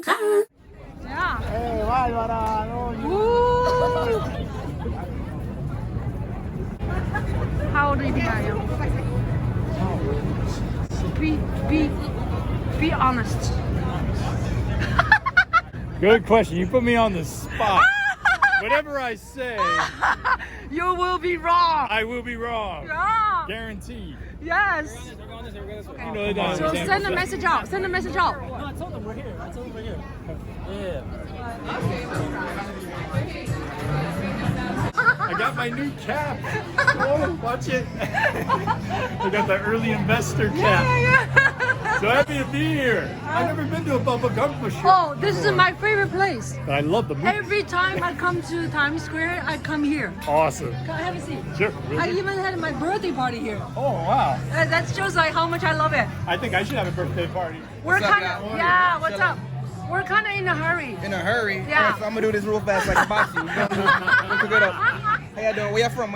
filmmaker. Yeah. Bárbara! Woo! How old are you, Mario? Be honest. Good question. You put me on the spot. Whatever I say, You will be wrong. I will be wrong. Yeah. Guaranteed. Yes. You know that. So send a message out. Send a message out. No, I told them we're here. Yeah. I got my new cap. Oh, watch it. I got the early investor cap. So happy to be here. I've never been to a Bubba Gump show. Oh, this is my favorite place. I love the movie. Every time I come to Times Square, I come here. Awesome. Come have a seat. Sure. I even had my birthday party here. Oh, wow. That shows like how much I love it. I think I should have a birthday party. We're What's up, kind y'all? of, yeah, what's up? We're kind of in a hurry. In a hurry? Yeah. Alright, so I'm gonna do this real fast like a boxing. Look it up. How y'all doing? Where y'all from?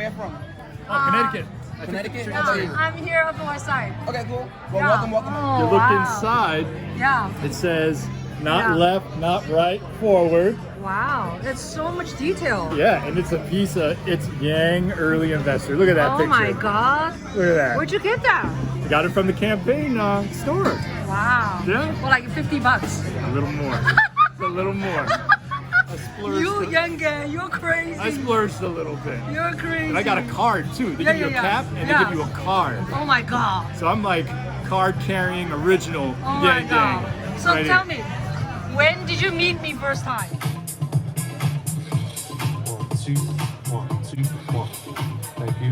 Oh, Connecticut. Connecticut? Yeah, I'm here on the west side. Okay, cool. Well, Yeah. welcome. Oh, You look wow. inside, Yeah. it says not Yeah. left, not right, forward. Wow, that's so much detail. Yeah, and it's a piece of, it's Yang Early Investor. Look at that Oh picture. my God. Look at that. Where'd you get that? I got it from the campaign store. Wow. Yeah. Well, like $50. A little more. It's a little more. I splurged. You a- young guy, you're crazy. I splurged a little bit. You're crazy. And I got a card too. They Yeah, give you a yeah, cap yeah. and Yeah. they give you a card. Oh my God. So I'm like card carrying original Oh my Yang God. Gang. So right tell here. me, when did you meet me first time? 1, 2, 1, 2, 1. Thank you.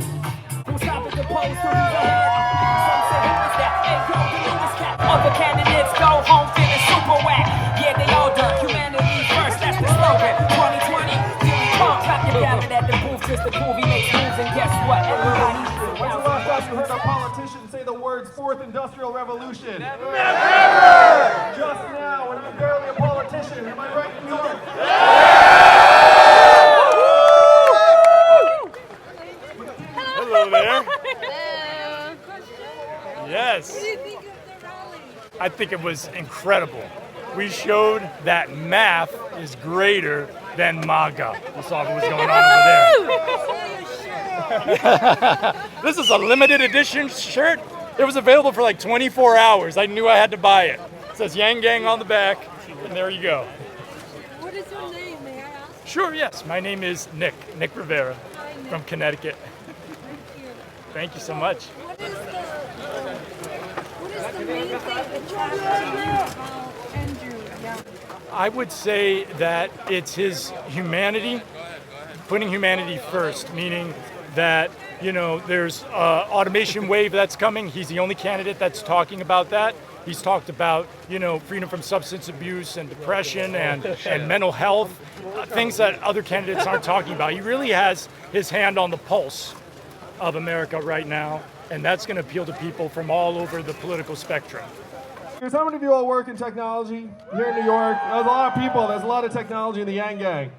Other candidates go home feeling super whack. Yeah, they all done. Humanity first, that's the slogan. 2020, here we come. Clap your gathered at the booth just to prove he makes moves. And guess what? Everybody When's the last time you heard a politician say the words Fourth Industrial Revolution? Never! Just now, when I'm barely a politician. Am I right, New York? Hello there. Yes. What do you think of the rally? I think it was incredible. We showed that math is greater than MAGA. You saw what was going on over there. This is a limited edition shirt. It was available for like 24 hours. I knew I had to buy it. It says Yang Gang on the back, and there you go. What is your name, may I ask? Sure, yes. My name is Nick Rivera from Connecticut. Thank you so much. What is the main thing that attracts you about Andrew Yang? I would say that it's his humanity, putting humanity first, meaning that, you know, there's automation wave that's coming. He's the only candidate that's talking about that. He's talked about, you know, freedom from substance abuse and depression and mental health, things that other candidates aren't talking about. He really has his hand on the pulse of America right now, and that's going to appeal to people from all over the political spectrum. How many of you all work in technology here in New York? There's a lot of people. There's a lot of technology in the Yang Gang.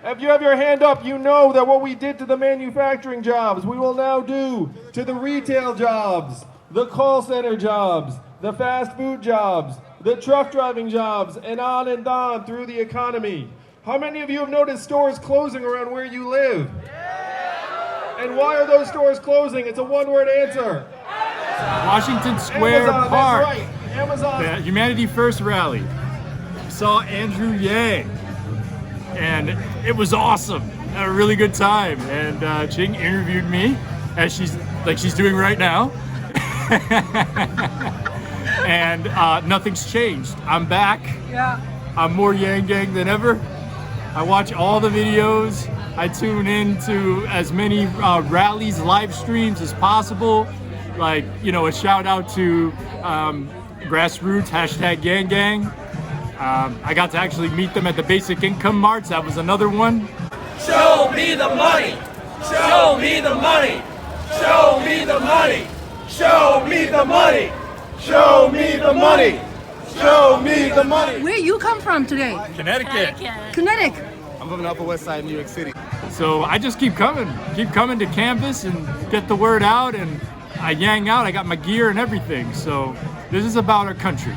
If you have your hand up, you know that what we did to the manufacturing jobs, we will now do to the retail jobs, the call center jobs, the fast food jobs, the truck driving jobs, and on through the economy. How many of you have noticed stores closing around where you live? And why are those stores closing? It's a one-word answer. Washington Square Amazon, Park, that's right. Amazon. the Humanity First rally. We saw Andrew Yang, and it was awesome. Had a really good time. And Ching interviewed me, as she's doing right now. And nothing's changed. I'm back. Yeah. I'm more Yang Gang than ever. I watch all the videos. I tune in to as many rallies, live streams as possible. Like, you know, a shout out to grassroots, #Yang Gang. I got to actually meet them at the Basic Income March. That was another one. Show me the money. Show me the money. Show me the money. Show me the money. Show me the money. Show me the money. Where you come from today? Connecticut. Connecticut. I'm from the Upper West Side of New York City. So I just keep coming to campus and get the word out, and I yang out. I got my gear and everything. So this is about our country.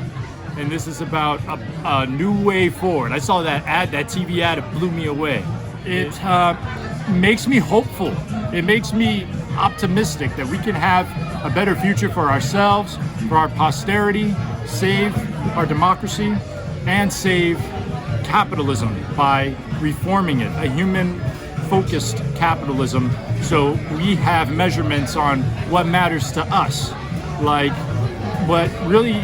and this is about a new way forward. I saw that ad, that TV ad, it blew me away. It makes me hopeful. It makes me optimistic that we can have a better future for ourselves, for our posterity, save our democracy, and save capitalism by reforming it, a human-focused capitalism, so we have measurements on what matters to us. Like, what really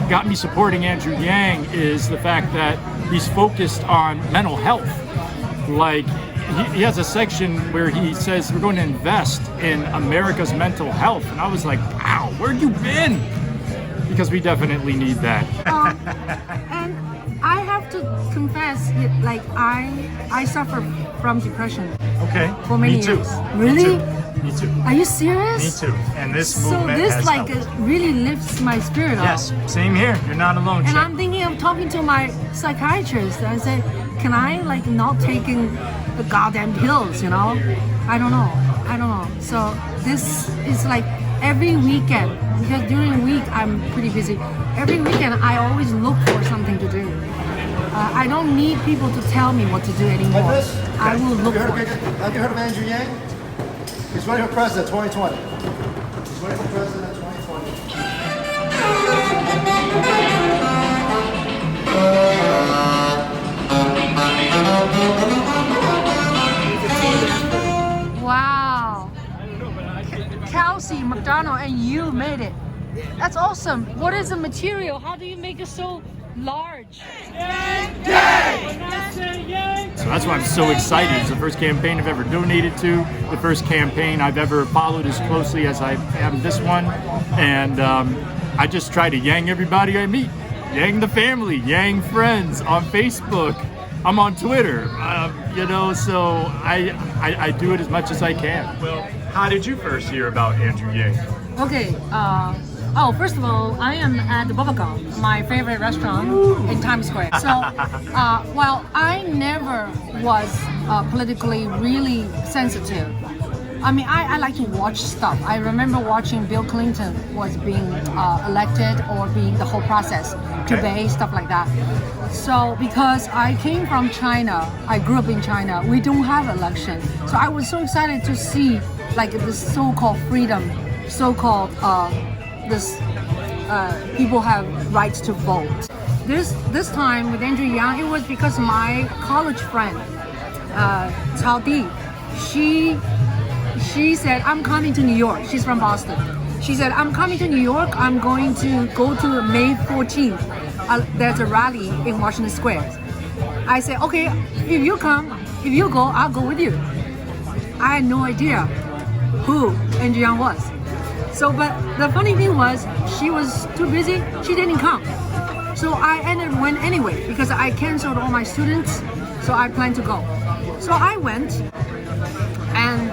got me supporting Andrew Yang is the fact that he's focused on mental health. Like, he has a section where he says we're going to invest in America's mental health, and I was like, wow, where have you been? Because we definitely need that. And I have to confess, like I suffer from depression. Okay. For many Me too. years. Really? Me too. Are you serious? Me too. And this So movement this has like helped. really lifts my spirit up. Yes, same here. You're not alone. And Ching. I'm thinking of talking to my psychiatrist. I said, can I like not taking the goddamn pills, you know? I don't know. So this is like every weekend, because during the week I'm pretty busy. Every weekend I always look for something to do. I don't need people to tell me what to do anymore. Like this? I will look for it. Have you heard of Andrew Yang? He's running for president 2020. He's running for president 2020. Wow. Kelsey, McDonald, and you made it. That's awesome. What is the material? How do you make it so large? So that's why I'm so excited. It's the first campaign I've ever donated to, the first campaign I've ever followed as closely as I am this one. And I just try to yang everybody I meet. Yang the family, yang friends on Facebook. I'm on Twitter, you know, so I do it as much as I can. Well, how did you first hear about Andrew Yang? Okay. First of all, I am at the Bubba, my favorite restaurant in Times Square. So, while I never was politically really sensitive, I mean, I like to watch stuff. I remember watching Bill Clinton was being elected or being the whole process, debate, stuff like that. So, because I came from China, I grew up in China, we don't have election. So I was so excited to see like this so-called freedom, so-called people have rights to vote. This time with Andrew Yang, it was because my college friend, Cao Di, she said, I'm coming to New York. She's from Boston. She said, I'm coming to New York. I'm going to go to May 14th. There's a rally in Washington Square. I said, okay, if you go, I'll go with you. I had no idea who Andrew Yang was. So, but the funny thing was, she was too busy. She didn't come. So I went anyway because I canceled all my students. So I planned to go. So I went, and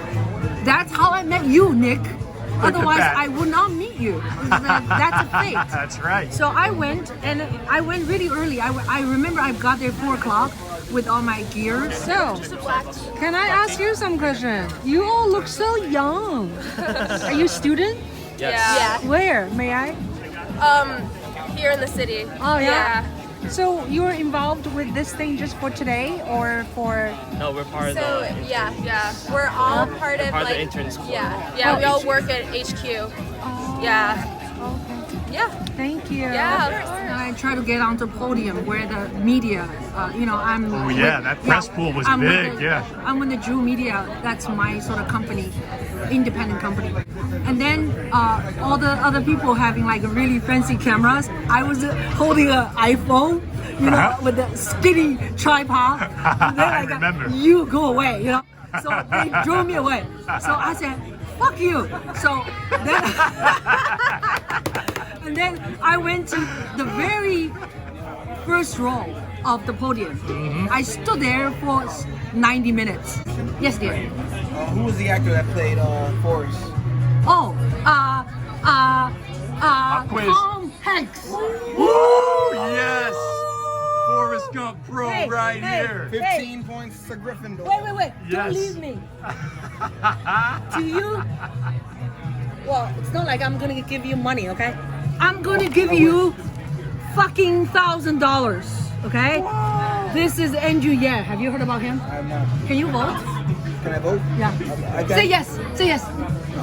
that's how I met you, Nick. Otherwise, I would not meet you. That's a fate. That's right. So I went, and I went really early. I remember I got there 4 o'clock with all my gear. So, can I ask you some questions? You all look so young. Are you a student? Yes. Yeah. Where, may I? Here in the city. Oh, yeah? So you were involved with this thing just for today, or for? No, we're part of the. So yeah, we're all part of part like of the interns club. Yeah, we all work at HQ. Oh, Yeah. okay. Yeah. Thank you. Yeah, of course. And I try to get onto the podium where the media, I'm. Oh yeah, that press pool was I'm big. with Yeah. I'm with the Juhl Media. That's my sort of company, independent company. And then all the other people having like really fancy cameras. I was holding an iPhone, with the skinny tripod. And they're like, I remember. You go away, So they drove me away. So I said, fuck you. So then, and then I went to the very first row of the podium. Mm-hmm. I stood there for 90 minutes. Yes, dear. Who was the actor that played Forrest? Oh, quiz. Tom Hanks. Woo! Yes. Forrest Gump Pro Hey, right hey. here. 15 points to Gryffindor. Wait. Don't Yes. leave me. Do you? Well, it's not like I'm gonna give you money, okay? I'm gonna give you fucking $1,000. Okay. Whoa. This is Andrew Yang. Have you heard about him? I'm not. Can you vote? Can I vote? Yeah. I can. Say yes. Say yes.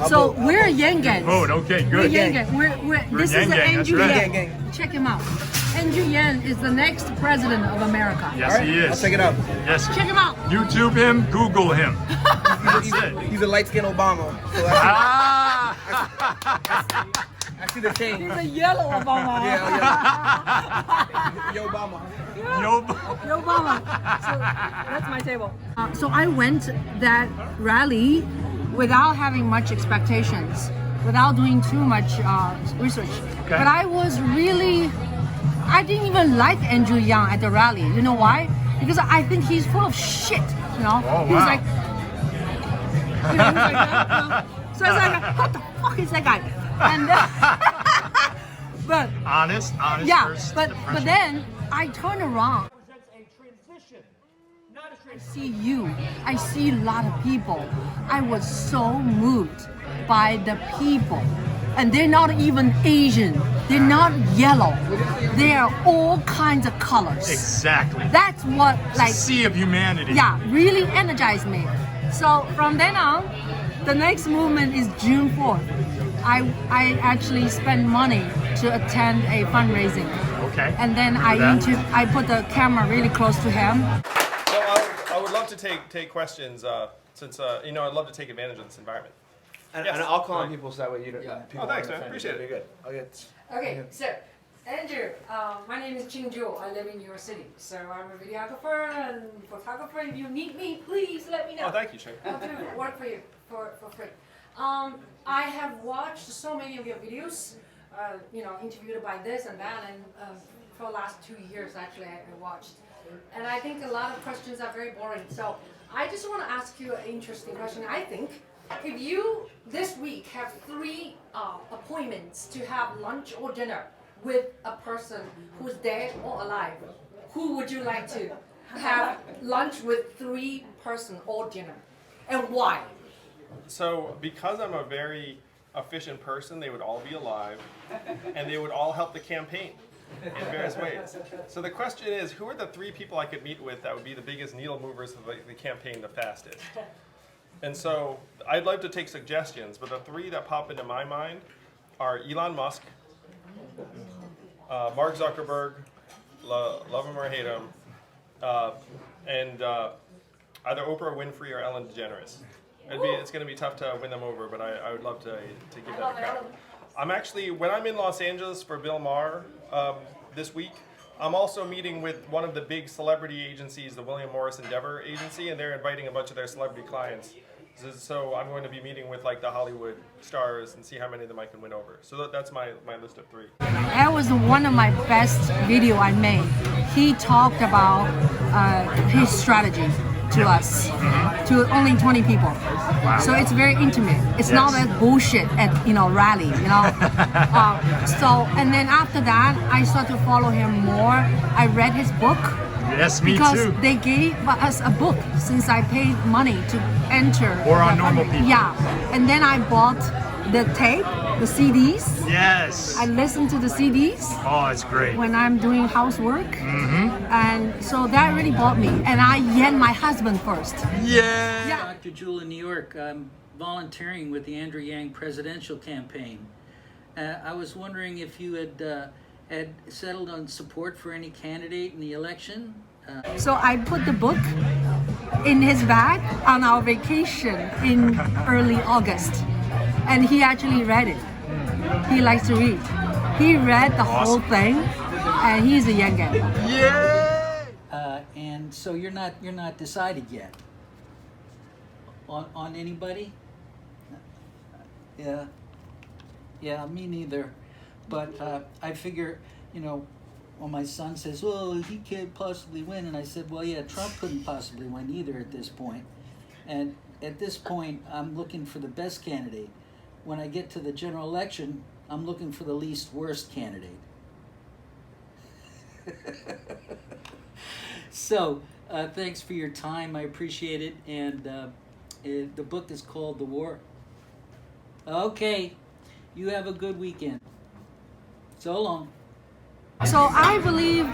So we're Yang Gang. Vote. Okay. We're Good. Yang Gang. This Yang is Gang, Andrew that's right. Yang. Yang Gang. Check him out. Andrew Yang is the next president of America. Yes, All right, he is. I'll check it out. Yes. Check him out. YouTube him. Google him. That's it. He's a light-skinned Obama. So Ah. I see the change. He's a yellow Obama. Yeah. Yo, Obama. Yo, Obama. So that's my table. So I went that rally without having much expectations, without doing too much research. Okay. But I didn't even like Andrew Yang at the rally. You know why? Because I think he's full of shit. You know, Oh, he was wow. like, he was like that. You know? So I was like, what the fuck is that guy? And but Honest yeah, first but impression. then I turn around. I see you. I see a lot of people. I was so moved by the people. And they're not even Asian. They're not yellow. They are all kinds of colors. Exactly. That's what like Sea of humanity. yeah, really energized me. So from then on, the next movement is June 4th. I actually spend money to attend a fundraising. Okay. And then Remember that? I put the camera really close to him. So I would love to take questions since I'd love to take advantage of this environment. And, Yes. and I'll call on people so that way you don't. Yeah. People Oh, thanks, aren't man. offended. Appreciate it. You're good. I'll get. Okay, so Andrew, my name is Ching Juhl. I live in New York City. So I'm a videographer and photographer. If you need me, please let me know. Oh, thank you, Ching. I'll do work for you for free. I have watched so many of your videos, interviewed by this and that, and for the last 2 years actually I watched. And I think a lot of questions are very boring. So I just want to ask you an interesting question. I think if you this week have 3 appointments to have lunch or dinner with a person who's dead or alive, who would you like to have lunch with 3 person or dinner, and why? So because I'm a very efficient person, they would all be alive, and they would all help the campaign in various ways. So the question is, who are the 3 people I could meet with that would be the biggest needle movers of the campaign the fastest? And so I'd like to take suggestions, but the 3 that pop into my mind are Elon Musk, Mark Zuckerberg, love him or hate him, and either Oprah Winfrey or Ellen DeGeneres. It's going to be tough to win them over, but I would love to give that a crack. I'm actually, when I'm in Los Angeles for Bill Maher this week, I'm also meeting with one of the big celebrity agencies, the William Morris Endeavor Agency, and they're inviting a bunch of their celebrity clients. So I'm going to be meeting with like the Hollywood stars and see how many of them I can win over. So that's my list of 3. That was one of my best video I made. He talked about his strategy to us, to only 20 people. Wow. So it's very intimate. It's not that bullshit at rally, and then after that, I started to follow him more. I read his book. Yes, me because too. they gave us a book since I paid money to enter. Or on normal people. Yeah, and then I bought the tape, the CDs. Yes. I listen to the CDs. Oh, it's great. When I'm doing housework. And so that really bought me. And I yen my husband first. Yeah. Dr. Juhl in New York. I'm volunteering with the Andrew Yang presidential campaign. I was wondering if you had settled on support for any candidate in the election. So I put the book in his bag on our vacation in early August. And he actually read it. He likes to read. He read the whole thing, and he's a Yang Gang. Yeah. And so you're not decided yet on anybody. Yeah, me neither. But I figure, when my son says, "Well, he can't possibly win," and I said, "Well, yeah, Trump couldn't possibly win either at this point." And at this point, I'm looking for the best candidate. When I get to the general election, I'm looking for the least worst candidate. So, thanks for your time. I appreciate it. And the book is called The War. Okay. You have a good weekend. So long. So I believe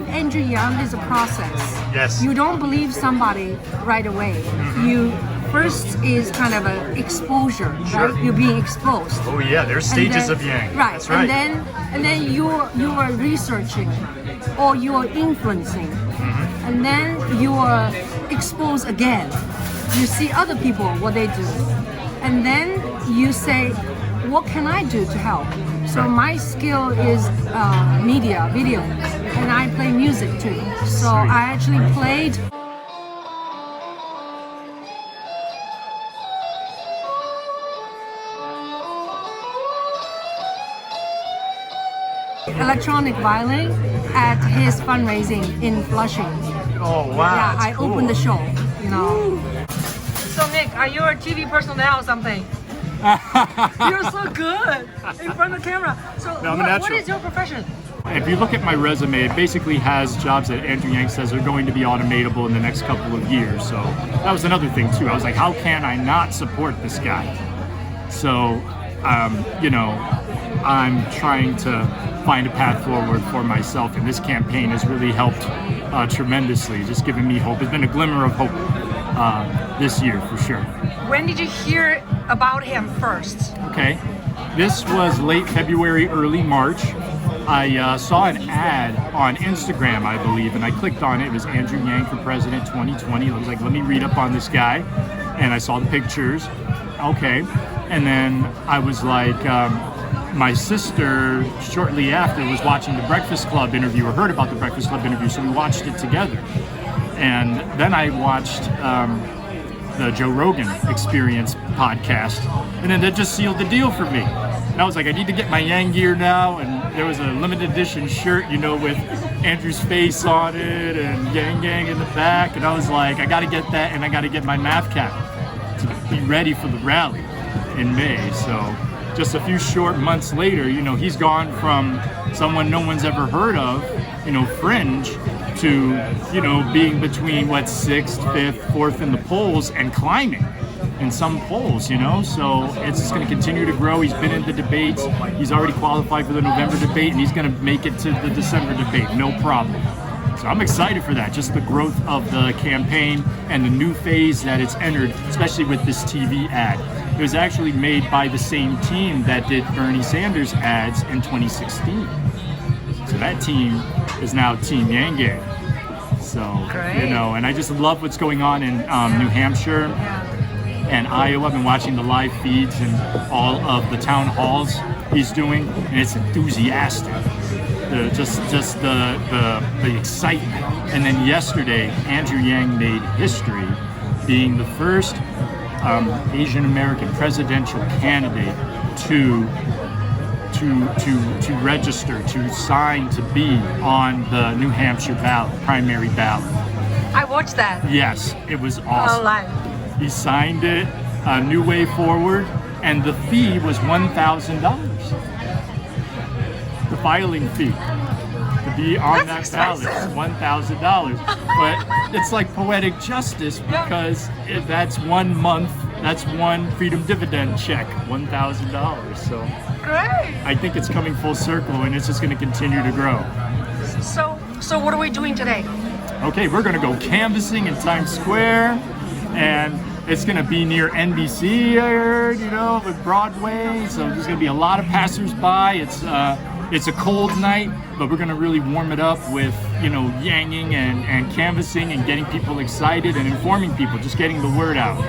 Andrew Yang is a process. Yes. You don't believe somebody right away. You first is kind of an exposure, Sure. right? You're being exposed. Oh yeah, there's And stages then- of Yang. Right. That's right. And then you are researching, or you are influencing, and then you are exposed again. You see other people what they do, and then you say, what can I do to help? So my skill is media, video, and I play music too. So I actually played. Electronic violin at his fundraising in Flushing. Oh wow. Yeah, that's I cool. opened the show, you know. So Nick, are you a TV personnel or something? You're so good in front of the camera. So No, I'm a what natural. is your profession? If you look at my resume, it basically has jobs that Andrew Yang says are going to be automatable in the next couple of years. So that was another thing too. I was like, how can I not support this guy? So, you know, I'm trying to find a path forward for myself, and this campaign has really helped tremendously, just giving me hope. It's been a glimmer of hope this year for sure. When did you hear about him first? Okay, this was late February, early March. I saw an ad on Instagram, I believe, and I clicked on it. It was Andrew Yang for President 2020. I was like, let me read up on this guy. And I saw the pictures. Okay. And then I was like, my sister, shortly after, was watching the Breakfast Club interview, or heard about the Breakfast Club interview, so we watched it together. And then I watched the Joe Rogan Experience podcast, and then that just sealed the deal for me. And I was like, I need to get my Yang gear now, and there was a limited edition shirt, you know, with Andrew's face on it and Yang Gang in the back, and I was like, I gotta get that, and I gotta get my math cap to be ready for the rally in May. So just a few short months later, you know, he's gone from someone no one's ever heard of, you know, fringe, to, you know, being between, what, 6th, 5th, 4th in the polls and climbing in some polls, you know, so it's just going to continue to grow. He's been in the debates. He's already qualified for the November debate, and he's going to make it to the December debate, no problem. So I'm excited for that, just the growth of the campaign and the new phase that it's entered, especially with this TV ad. It was actually made by the same team that did Bernie Sanders ads in 2016. So that team is now Team Yang Gang. So, you know, and I just love what's going on in New Hampshire and Iowa. I've been watching the live feeds and all of the town halls he's doing, and it's enthusiastic. Just the excitement. And then yesterday, Andrew Yang made history, being the first Asian American presidential candidate to register, to sign to be on the New Hampshire ballot, primary ballot. I watched that. Yes, it was awesome. Online. He signed it, a New Way Forward, and the fee was $1,000. The filing fee to be on that ballot is $1,000. But it's like poetic justice, because that's 1 month, that's one freedom dividend check, $1,000. So Great. I think it's coming full circle, and it's just going to continue to grow. So what are we doing today? Okay, we're going to go canvassing in Times Square, and it's going to be near NBC, I heard, you know, with Broadway. So there's going to be a lot of passersby. It's a cold night, but we're going to really warm it up with, you know, yanging and canvassing and getting people excited and informing people, just getting the word out.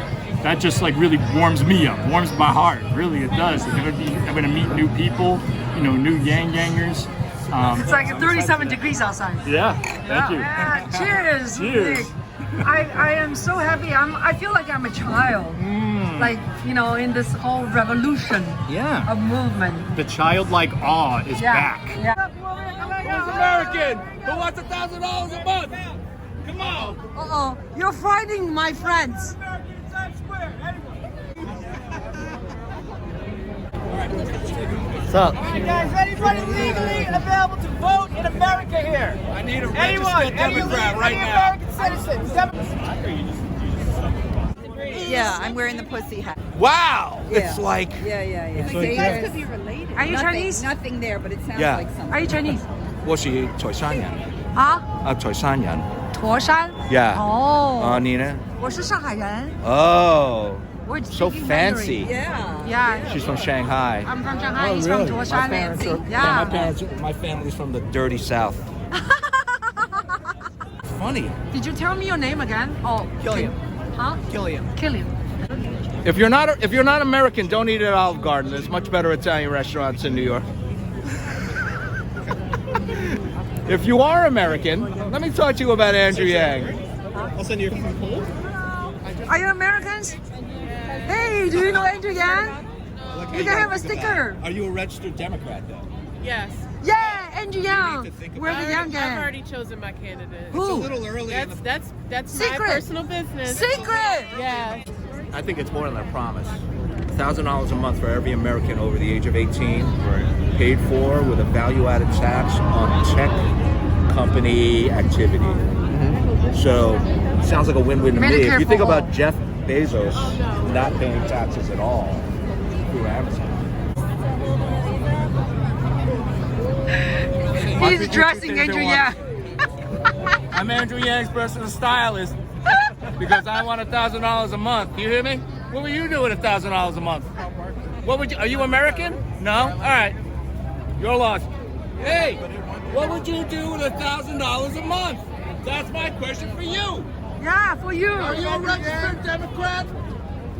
That just like really warms me up, warms my heart. Really, it does. I'm going to meet new people, you know, new Yang Gangers. It's like 37 degrees outside. Yeah, thank you. Yeah, cheers. Cheers. Nick. I am so happy. I feel like I'm a child. Like, you know, in this whole revolution of movement. The childlike awe is back. Yeah. Who's American? Who wants $1,000 a month? Come on. Uh-oh, you're frightening my friends. What's up? Hey guys, anybody legally available to vote in America here? I need a registered Democrat right now. American citizens. Yeah, I'm wearing the pussy hat. Wow. Yeah. It's like. Yeah. You guys could be related. Are you Chinese? Nothing there, but it sounds Yeah. like something. Are you Chinese? 我是台山人。啊？台山人。驼山。Yeah. 哦。你呢？我是上海人。Oh. We're So speaking fancy. Mandarin. Yeah. She's from Shanghai. I'm from Shanghai. He's from Toshan. My family's from the dirty South. Funny. Did you tell me your name again? Oh, Killian. Huh? Killian. Killian. If you're not American, don't eat at Olive Garden. There's much better Italian restaurants in New York. If you are American, let me talk to you about Andrew Yang. I'll send you some cool. Are you Americans? Hey, do you know Andrew Yang? You can have a sticker. Are you a registered Democrat though? Yes. Yeah, Andrew Yang. We're the Yang Gang. I've already chosen my candidate. Who? It's a little early. That's Secret. my personal business. Secret. Yeah. I think it's more than a promise. $1,000 a month for every American over the age of 18, paid for with a value-added tax on tech company activity. So, sounds like a win-win to me. If you think about Jeff Bezos not paying taxes at all through Amazon. He's dressing Andrew Yang. I'm Andrew Yang's personal stylist because I want $1,000 a month. Do you hear me? What would you do with $1,000 a month? What would you? Are you American? No. All right. You're lost. Hey, what would you do with $1,000 a month? That's my question for you. Yeah, for you. Are you a registered Democrat?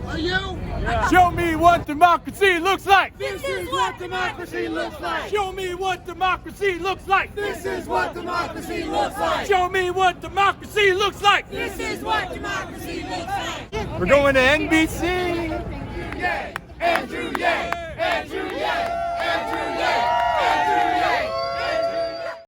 Are you? Yeah. Show me what democracy looks like. This is what democracy looks like. Show me what democracy looks like. This is what democracy looks like. Show me what democracy looks like. This is what democracy looks like. We're going to NBC. Yang, Andrew Yang.